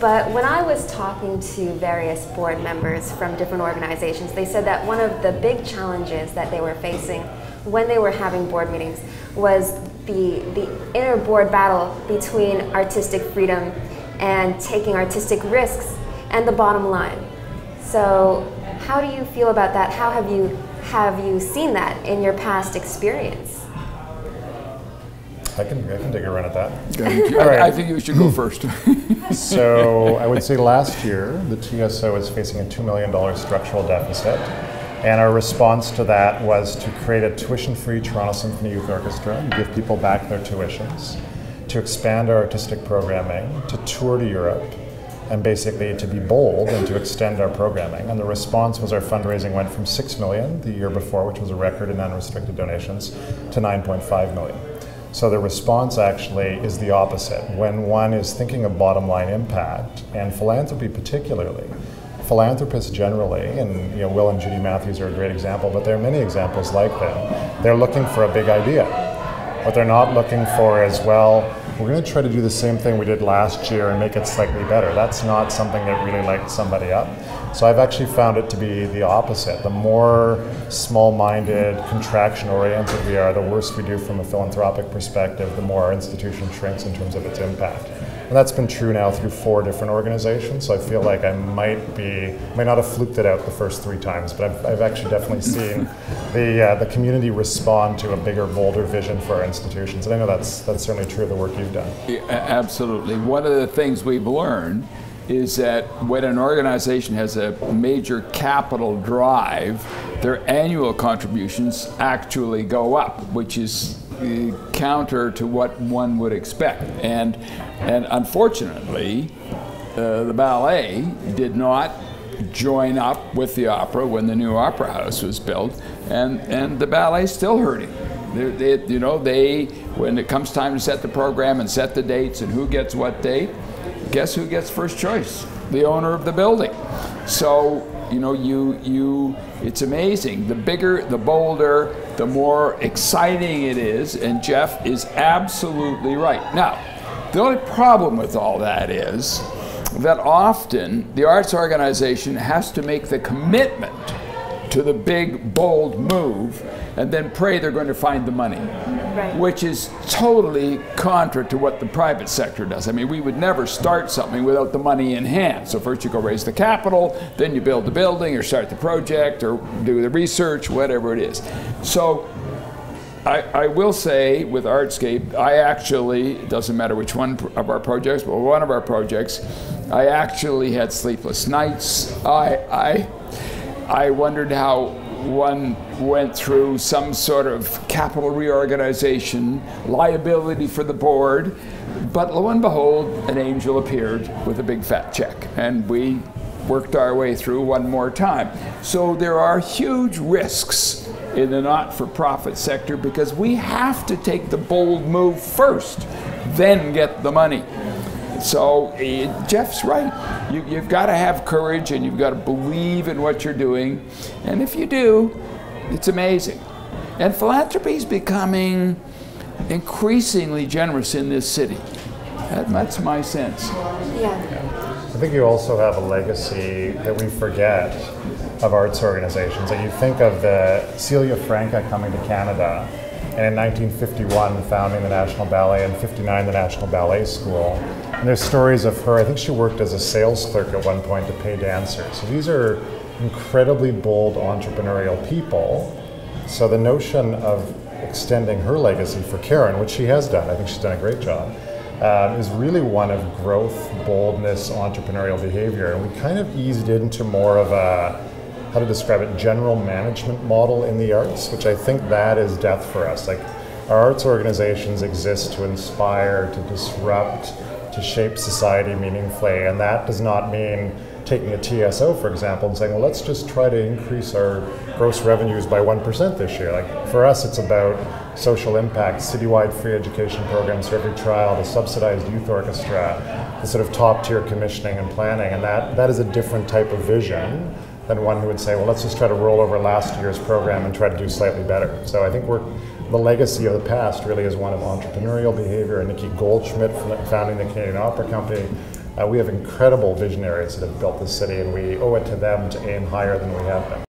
But when I was talking to various board members from different organizations, they said that one of the big challenges that they were facing when they were having board meetings was the inner board battle between artistic freedom and taking artistic risks and the bottom line. So how do you feel about that? How have you seen that in your past experience? I can take a run at that. Right. I think you should go first. So I would say last year, the TSO is facing a $2 million structural deficit. And our response to that was to create a tuition-free Toronto Symphony Youth Orchestra and give people back their tuitions, to expand our artistic programming, to tour to Europe, and basically to be bold and to extend our programming. And the response was our fundraising went from $6 million the year before, which was a record in unrestricted donations, to $9.5 million. So the response actually is the opposite. When one is thinking of bottom line impact, and philanthropy particularly, philanthropists generally, and Will and Judy Matthews are a great example, but there are many examples like them. They're looking for a big idea. What they're not looking for is, well, we're going to try to do the same thing we did last year and make it slightly better. That's not something that really lights somebody up. So I've actually found it to be the opposite. The more small-minded, contraction-oriented we are, the worse we do from a philanthropic perspective, the more our institution shrinks in terms of its impact. And that's been true now through 4 different organizations, so I feel like I might not have fluked it out the first 3 times, but I've actually definitely seen the community respond to a bigger, bolder vision for our institutions. And I know that's certainly true of the work you've done. Yeah, absolutely. One of the things we've learned is that when an organization has a major capital drive, their annual contributions actually go up, which is counter to what one would expect. And unfortunately, the ballet did not join up with the opera when the new opera house was built, and the ballet's still hurting. When it comes time to set the program and set the dates and who gets what date, guess who gets first choice? The owner of the building. So, it's amazing. The bigger, the bolder, the more exciting it is, and Jeff is absolutely right. Now, the only problem with all that is that often the arts organization has to make the commitment to the big, bold move and then pray they're going to find the money. Right. Which is totally contra to what the private sector does. I mean, we would never start something without the money in hand. So first you go raise the capital, then you build the building or start the project or do the research, whatever it is. So I will say with Artscape, I actually, it doesn't matter which one of our projects, but one of our projects, I actually had sleepless nights. I wondered how one went through some sort of capital reorganization, liability for the board, but lo and behold, an angel appeared with a big fat check, and we worked our way through one more time. So there are huge risks in the not-for-profit sector because we have to take the bold move first, then get the money. So Jeff's right. You've got to have courage and you've got to believe in what you're doing. And if you do, it's amazing. And philanthropy is becoming increasingly generous in this city. That's my sense. Yeah. I think you also have a legacy that we forget of arts organizations. And you think of Celia Franca coming to Canada, and in 1951 founding the National Ballet, and 59 the National Ballet School. And there's stories of her, I think she worked as a sales clerk at one point to pay dancers. So these are incredibly bold entrepreneurial people. So the notion of extending her legacy for Karen, which she has done, I think she's done a great job, is really one of growth, boldness, entrepreneurial behavior. And we kind of eased into more of a, how to describe it, general management model in the arts, which I think that is death for us. Like, our arts organizations exist to inspire, to disrupt, to shape society meaningfully, and that does not mean taking a TSO, for example, and saying, well, let's just try to increase our gross revenues by 1% this year. Like, for us, it's about social impact, citywide free education programs for every child, a subsidized youth orchestra, the sort of top-tier commissioning and planning, and that is a different type of vision than one who would say, well, let's just try to roll over last year's program and try to do slightly better. So I think the legacy of the past really is one of entrepreneurial behavior, and Nikki Goldschmidt founding the Canadian Opera Company, We have incredible visionaries that have built the city, and we owe it to them to aim higher than we have been.